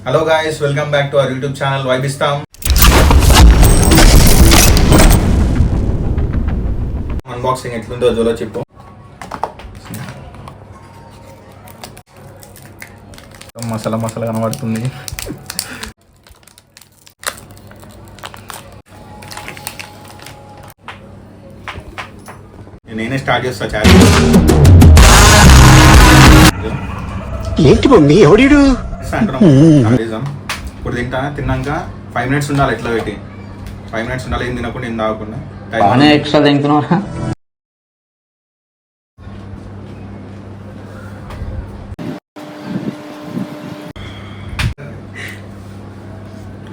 Hello guys, welcome back to our YouTube channel వైబిస్తాం. Unboxing ఎట్లుందో జోలో చెప్పు. మసాలా మసాలా కనబడుతుంది. నేనే స్టార్ట్ చేస్తా ఛాలెంజ్. ఏంటి మమ్మీ ఎవడు ఇప్పుడు తిన్నాక 5 minutes ఉండాలి. ఎట్లా పెట్టి 5 minutes ఉండాలి. ఏం తినకుండా ఏం తాగకుండా. ఎక్స్ట్రా తింటున్నారా?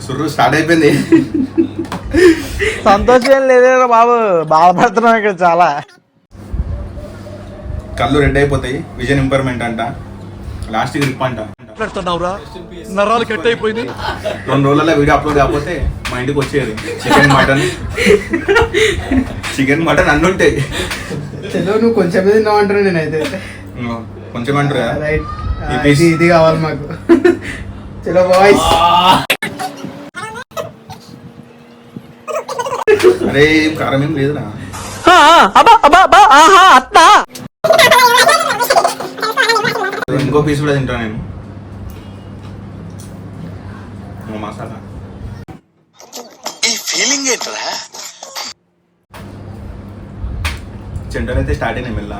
సుర్రు స్టార్ట్ అయిపోయింది. సంతోషం లేదేరా బాబు, బాధపడుతున్నాం ఇక్కడ చాలా. కళ్ళు రెడ్ అయిపోతాయి. విజన్ ఇంప్రూవ్మెంట్ అంట. లాస్ట్ గ్రిప్ అంట. నరాలు కట్ అయిపోయింది. 2 రోజులలో వీడియో అప్లోడ్ కాకపోతే మా ఇంటికి వచ్చేది చికెన్ మటన్ అన్నీ ఉంటాయి. నువ్వు కొంచెం తిన్నావు అంటారు. నేనైతే కొంచెం అంటారు కదా. రైట్, ఇది కావాలి మాకు. చలో బాయ్స్. అరే కారం ఏం లేదురా. ఇంకో పీస్ కూడా తింటా నేను. మసాలా ఈ ఫీలింగ్ ఏంట్రా? చెంటలు అయితే స్టార్ట్ అయినాయి మెల్ల.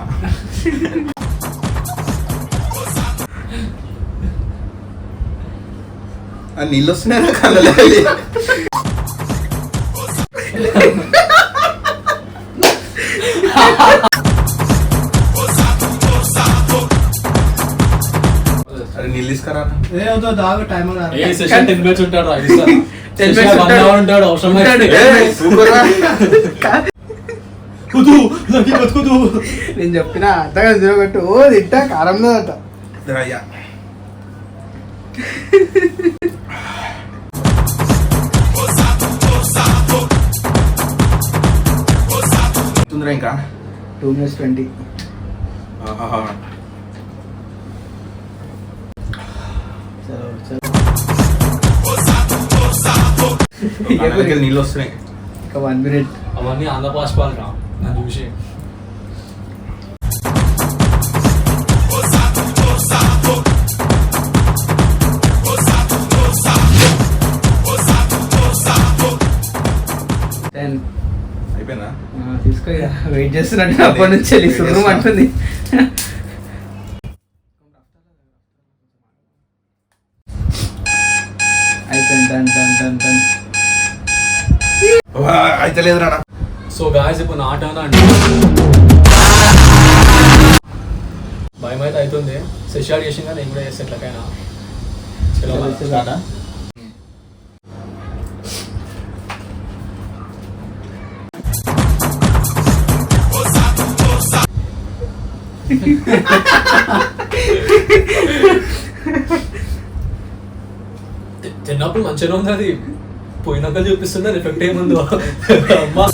నీళ్ళు వస్తున్నాయి కళ్ళలో. అరే నీళ్ళు తీసుకురా. నేను చెప్పిన అర్థంగా తిరగట్టు. ఓ తింటా కారంలో అట. అయ్యా ఇంకా 2 minutes 20. నీళ్ళు వస్తున్నాయి. ఇంకా 1 minute. అవన్నీ ఆంధ్ర పాస్పాలు రా నన్ను చూసి. అయిపోయిందా? తీసుకో. వెయిట్ చేస్తున్నట్టు అప్పటి నుంచి వెళ్ళి సున్నం అంటుంది. అయితే లేదురా. సో గాయస్ ఇప్పుడు నా టర్న్ అండి. భయం అయితే అవుతుంది. సెషాడ్ చేసిందా నేను కూడా చేస్తే ఎట్లకైనా. తిన్నప్పుడు మంచిగా ఉంది. అది పోయినాక చూపిస్తుంది ఎఫెక్ట్ ఏముందో. అమ్మా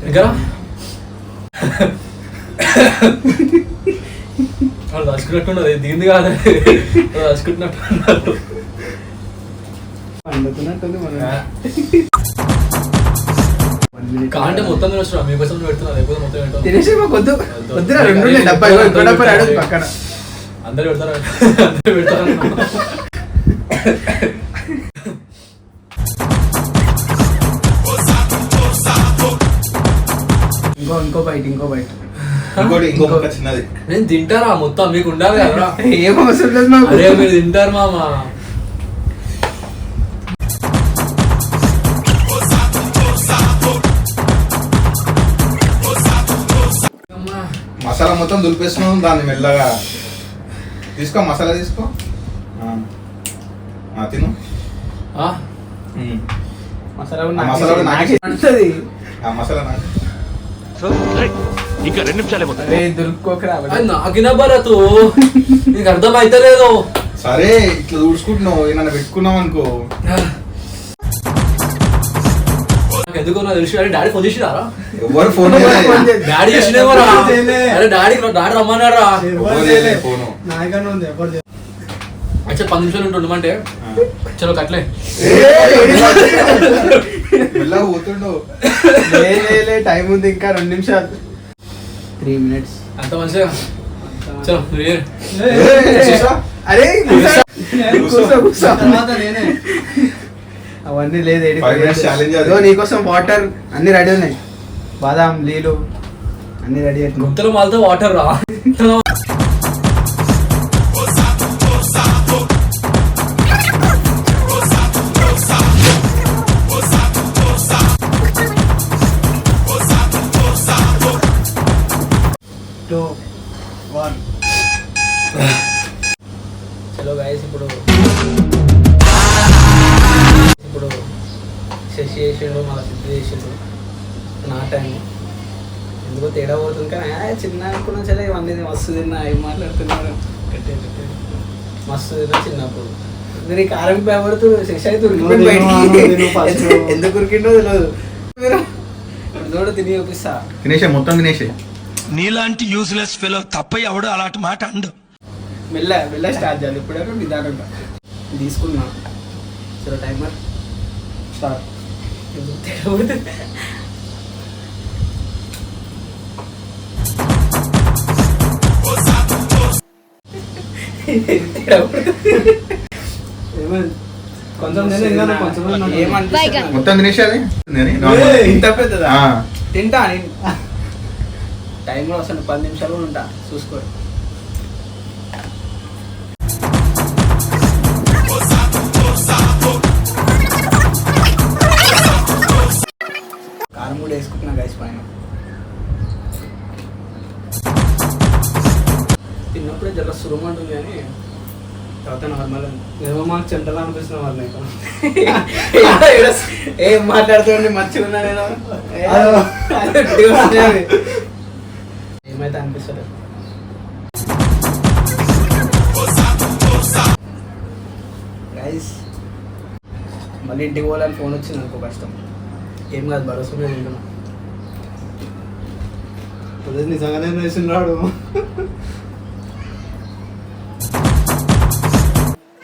ఇంకా వాళ్ళు రాసుకున్నట్టున్నది. దీన్ని కాదు రాసుకుంటున్నట్టున్నారు. కాంటే మొత్తం తినొచ్చు. మీకోసం పెడుతున్నా. లేకపోతే మొత్తం ఏంటో తినేసి వద్దు వద్దురా. 2 డబ్బా పక్కన అందరు పెడతారు. అందరు పెడతారు. ఇంకో బయట ఇంకొక చిన్నది. నేను తింటారా మొత్తం? మీకు ఉండాలి కదా. ఏం అవసరం లేదు మాకు. అరే మీరు తింటారు మామా. మసాలా మొత్తం దులిపేస్తున్నాం. దాన్ని మెల్లగా తీసుకో. మసాలా తీసుకో. తిను. మసాలా ఇంకా 2 నిమిషాలే పోతాయి. దొరుకుకోకరా. నాకిన భరత్ నీకు అర్థం అయితే లేదు. సరే ఇట్లా ఊడ్చుకుంటున్నావు. నన్ను పెట్టుకున్నావు అనుకో. నాకు ఎందుకో నాకు తెలిసి డాడీ ఫోన్ చేసినారా ఎవరు ఫోన్ డాడీ చేసినేమోరా అరే డాడీ రమ్మన్నారా ఫోను నాయకన్నా ఉంది ఎవరు చేయలేదు. అచ్చా 10 నిమిషాలు ఉంటుండమంటే చలో కట్లే మెల్లగా పోతుండు. టైం ఉంది ఇంకా 2 నిమిషాలు 3 minutes. అంత మంచిగా చలో అరే కూర్చో. తర్వాత నేనే అవన్నీ లేదు 5 minutes challenge అది. నీకోసం వాటర్ అన్ని రెడీ ఉన్నాయి, బాదాం నీళ్ళు అన్ని రెడీ అవుతుంది. గుంతలు మాలతో వాటర్ రా చలో గైస్ ఇప్పుడు శశి చేసిండు మళ్ళీ సిద్ధి చేసిండు నా టైం ఎందుకో తేడా పోతుంది కానీ చిన్న అనుకున్నా సరే ఇవన్నీ మస్తు తిన్నా ఏం మాట్లాడుతున్నాడు కట్టే మస్తు తిన్నా చిన్నప్పుడు నేను ఈ కారం పేపడుతూ శశి అయితే ఎందుకు ఉరికిండో తెలియదు చూడ తిని చూపిస్తా తినేసే మొత్తం తినేసే. నీలాంటి యూజ్లెస్ ఫెలో తప్ప ఎవడు అలాంటి మాట అండు. మెల్ల స్టార్ట్ చేయాలి. ఇప్పుడైనా నిదానంగా తీసుకున్నా చలో టైమర్ స్టార్ట్ కొంచెం మొత్తం తినేసే అది ఇంత పెద్దదా ఆ. తింటా నేను టైంలో అసలు 10 నిమిషాలు కూడా ఉంటా చూసుకో కారం కూడా వేసుకుంటున్నా గైస్ పైన తిన్నప్పుడే జర సురమంటుంది కానీ తర్వాత నార్మల్ ఏమో మాకు చెంటలా అనిపిస్తున్న వాళ్ళు నీకు. ఏం మాట్లాడుతుండే మర్చిపోయినా నేను ఏమైతే అనిపిస్తలేదు గైస్ మళ్ళీ ఇంటికి పోవాలని ఫోన్ వచ్చింది అనుకో కష్టం ఏం కాదు భరోసా మీద తింటున్నా నిజంగానే వేసినాడు.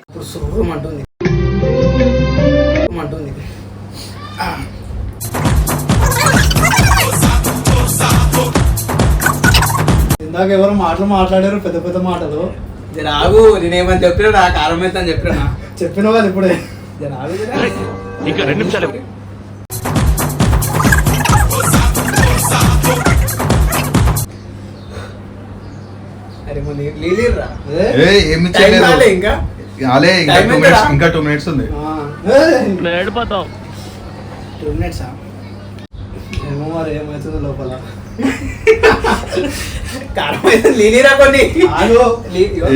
ఇప్పుడు సురం అంటుంది ఇందాక ఎవరు మాట్లాడారు పెద్ద పెద్ద మాటలు. రాగు నేనేమని చెప్పినా నా కారం అయితే అని చెప్పినా చెప్పిన వాళ్ళు ఇప్పుడే రాగు ఇంకా 2 నిమిషాలే. అరే లీలీర్రా ఏమి ఇంకా అలే ఇంకా Time 2 ఎంతరా? minutes ఇంకా 2 minutes ఉంది. ఏడిపోతాం 2 minutes ఏమో మరి ఏమవుతుందో లోపల. కారం అయితే లీలీరా కొన్ని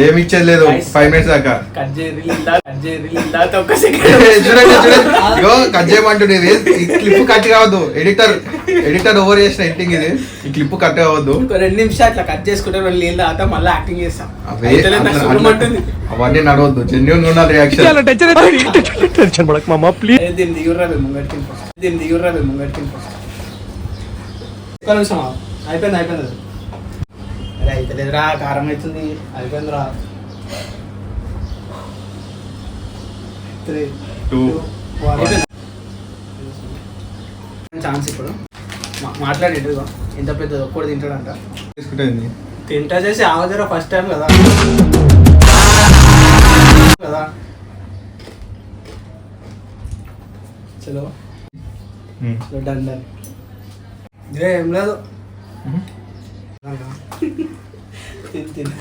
ఏమి ఇచ్చేది లేదు 5 minutes దాకా. కట్ చేయాలి ఒక్క సెకండ్ చూడండి ఇగో కట్ చేయమంటుండేది. ఈ క్లిప్ కట్ కావద్దు. ఎడిటర్ ఓవర్ చేసిన ఎడిటింగ్ ఇది. ఈ క్లిప్ కట్ కావద్దు. 2 నిమిషాలు అట్లా కట్ చేసుకుంటే రెండు నీళ్ళు తాత మళ్ళీ యాక్టింగ్ చేస్తాం అవే అవన్నీ నడవద్దు. జెన్యున్ గా ఉండాలి రియాక్షన్. టెన్షన్ పడక మామ ప్లీజ్. దీన్ని దిగుర్రా ముంగడికి ఫస్ట్ ఒక్క నిమిషం అయిపోయింది అరే అయితే రా కారం అవుతుంది అయిపోయిందిరా. 3, 2 1 ఛాన్స్ ఇప్పుడు మాట్లాడేది ఎంత పెద్దది ఒక్కడు తింటాడంట తీసుకుంటుంది. తింటా చేసి ఆవజరా ఫస్ట్ టైం కదా చలో డన్ ఇదే ఏం లేదు. తిను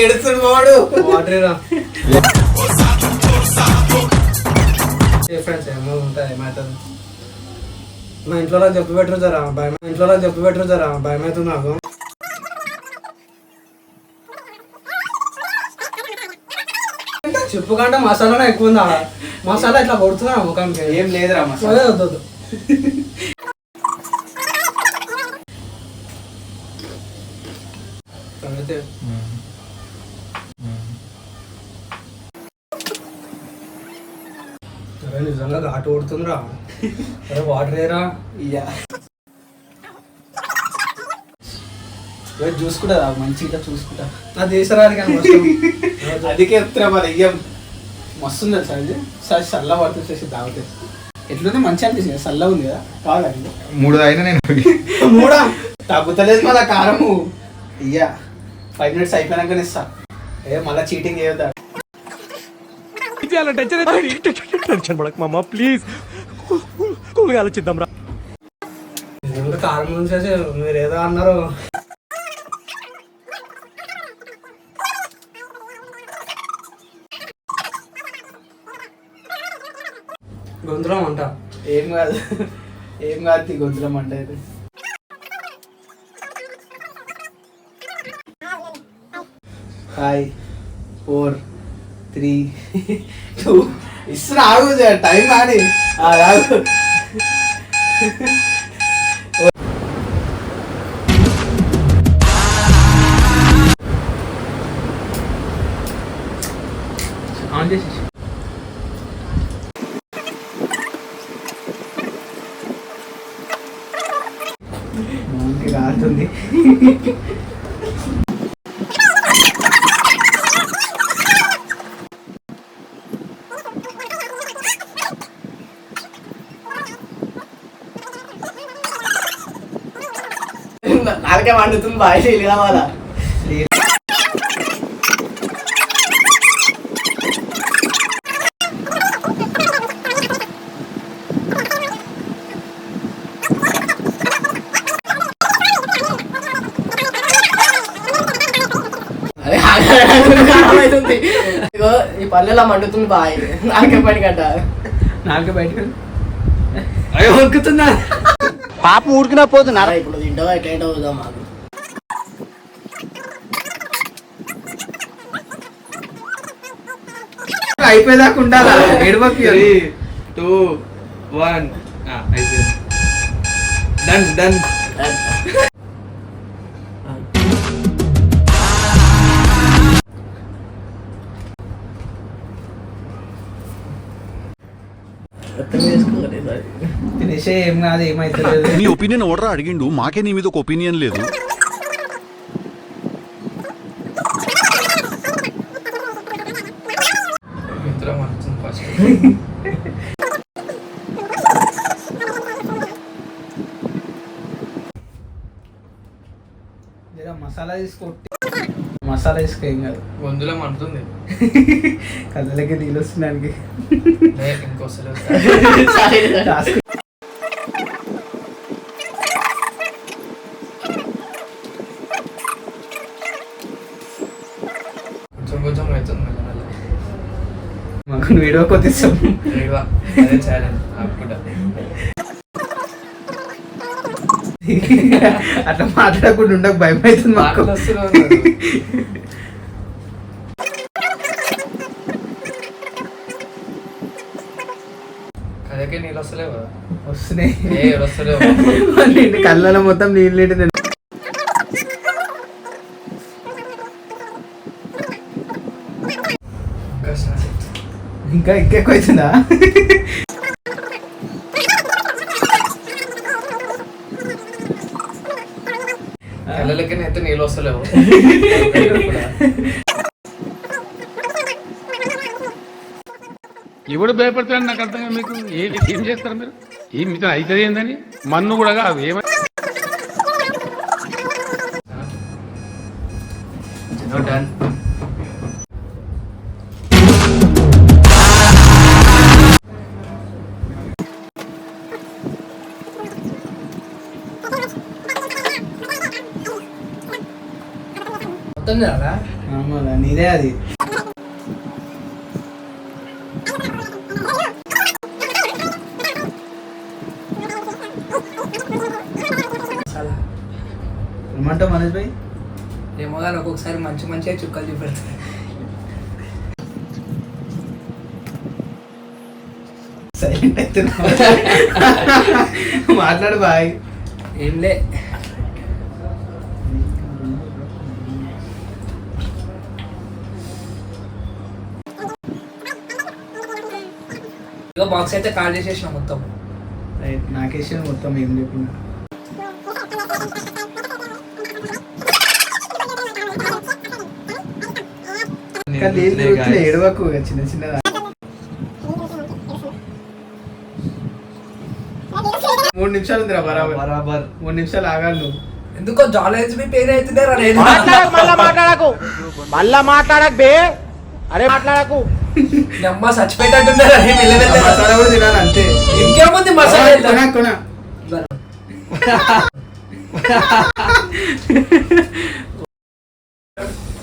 ఎడుతుడు వాడు వాటరేరా ఫ్రెండ్స్ ఏమో ఉంటుంది ఏమవుతుంది. మా ఇంట్లో చెప్పి పెట్టరు జరా భయం అవుతుంది నాకు. చెప్పు కంటే మసాలానే ఎక్కువ ఉంది ఆడ. మసాలా ఇట్లా కొడుతున్నా ముఖానికి. ఏం లేదురా అదే వద్దు కొడుతుందిరా. అరే వాటర్ ఏరా. ఇయ్యా చూసుకుంటా మంచిగా చూసుకుంటా. నా దేశరాలి కానీ అందుకే ఎత్తురా మరి ఇయ్యం మస్తు ఉంది సార్ ఇది. సార్ చల్ల పడుతుంది చేసి తాగుతుంది. ఎట్లుంది మంచిగా అనిపిస్తుంది, చల్ల ఉంది కదా. కావాలండి 3 అయినా నేను మూడా తగ్గుతలేదు మళ్ళా కారము. ఇయ్యా 5 minutes అయిపోయినాకనే ఇస్తా. మళ్ళీ చీటింగ్ చేయొద్దా. టెన్షన్ పడక మామ ప్లీజ్, కూల్గా ఆలోచిద్దాం రా. కారం నుంచి మీరు ఏదో అన్నారు. గొంతులం అంట. ఏం కాదు ఏం కాదు గొంతులం అంటే అయితే. ఫైవ్ 4 3 2 ఇస్తున్నా ఆగు టైం కానీ రాగు. ఆన్ చేసి కారుతుంది. నాలుగే వండుతుంది బాగా నీళ్ళు కావాలా. ఇగో ఈ పల్లెలా మండుతుంది బాయ్. నాకే పని కట్ట. నాలుగే బయటకు అయ్యో వణుకుతుందా. పాప ఊరికినా పోతున్నారు. ఇప్పుడు తింటావా ఎట్లా అవుదాం మాకు. అయిపోయేదాకా ఉండాలా. ఏడువకి 3 2 1 అయిపోయింది. Done done. తినేసే ఏం కాదు ఏమైతే. నీ ఒపీనియన్ ఓడరా అడిగిండు, మాకే నీ మీద ఒక ఒపీనియన్ లేదు. మసాలా తీసుకొట్టి మసాలా తీసుకో ఏం కాదు. గొంతులం అంటుంది. కళ్ళకి నీళ్ళు వస్తున్నానికి ఇంకోసలేదు. కొంచెం కొంచెం అవుతుంది మాకు వీడియో కొద్దిస్తాం. అదే ఛాలెంజ్ ఆపుకుంటా. అట్లా మాట్లాడకుండా ఉండక భయం అవుతుంది మాకు. కదకే నీళ్ళు వస్తలేవు. వస్తున్నాయి వస్తలేవు. కళ్ళలో మొత్తం నీళ్ళు ఇంకా ఎక్కువ అవుతుందా. కళ్ళలకి అయితే నీళ్ళు వస్తలేవు. ఎవడు భయపడతాడు నాకు అర్థం కాదు. మీకు ఏం చేస్తారు మీరు? ఏం మీతో అవుతుంది ఏందని మన్ను కూడా కాదు ఏమని. డన్. మొత్తం కదా నీదే అది. ఏమంటావు మనీష్ భాయ్? ఏమో కానీ ఒక్కొక్కసారి మంచి మంచిగా చుక్కలు చూపెడతాయి. సైలెంట్ అయితే మాట్లాడు బాయ్. ఏంలే ఇక బాక్స్ అయితే కాల్ చేసేసిన మొత్తం. నాకేసిన మొత్తం ఏం లేకుండా. ఏడవకు చిన్న చిన్నదా. 3 నిమిషాలు ఉందిరా బరాబర్. 3 నిమిషాలు ఆగాలి నువ్వు. ఎందుకో జాలేజ్ మీ పేరు అవుతున్నారా? మళ్ళా మాట్లాడకు బే. అరే మాట్లాడకు. అమ్మ చచ్చిపోయేటట్టున్నారా? మసాలా కూడా తినాలి అంతే. ఇంకేముంది మసాలా? కొన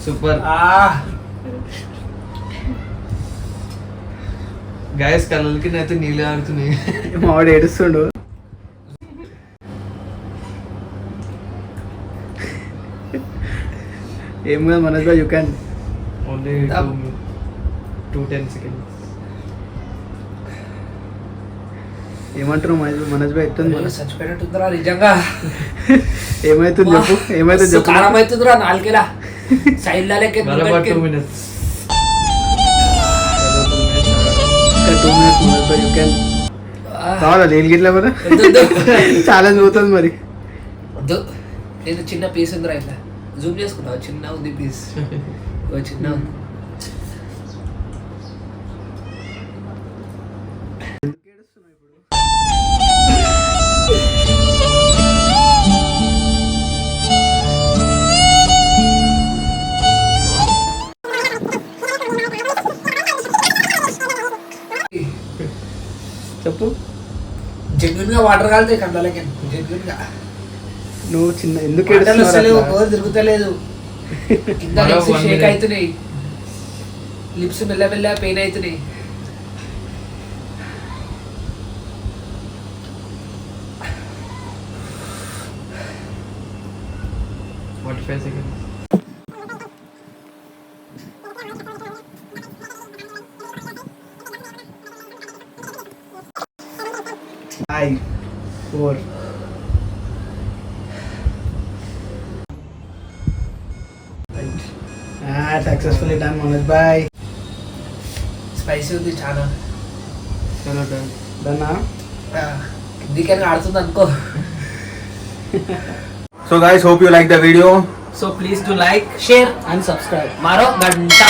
సూపర్ గైస్, కళ్ళకి అయితే నీళ్ళు ఆడుతున్నాయి. మావాడు ఏడుస్తుండు. ఏం కాదు మనోజ్ భాయ్, యూ క్యాన్. Only 2-10 seconds. ఏమంటారు మనోజ్ భాయ్? ఎత్తుంది చచ్చిపోయేటట్టుందిరా నిజంగా. ఏమైతుంది చెప్పు, ఏమైతుంది చెప్పు. కారం అవుతుందిరా నాలుగేలా సైడ్ లెక్క. 2 minutes. 2 minutes Manoj Bhai, you can. కావాలా నేను గిట్లా కదా ఛాలెంజ్ పోతుంది మరి. వద్దు, నేను చిన్న పీస్ ఉందిరా ఇట్లా జూమ్ చేసుకుంటావు. చిన్న ఉంది పీస్, చిన్న ఉంది. చెప్పు. జెన్యున్ గా వాటర్ కాలితే కంటలకి. జెన్యున్ గా నువ్వు చిన్న ఎందుకు వస్తలేవు, ఏడుస్తున్నావు? కోరు తిరుగుతలేదు. కింద లిప్స్ షేక్ అవుతున్నాయి, లిప్స్ మెల్ల పెయిన్ అవుతున్నాయి. seconds. Five, 4. Successfully done, Manoj bhai. Spicy ఉంది చాలా. Done now? దిక్కని ఆడుతుంది అనుకో. So guys, hope you like the video. So please do like, share and subscribe. मारो घंटा.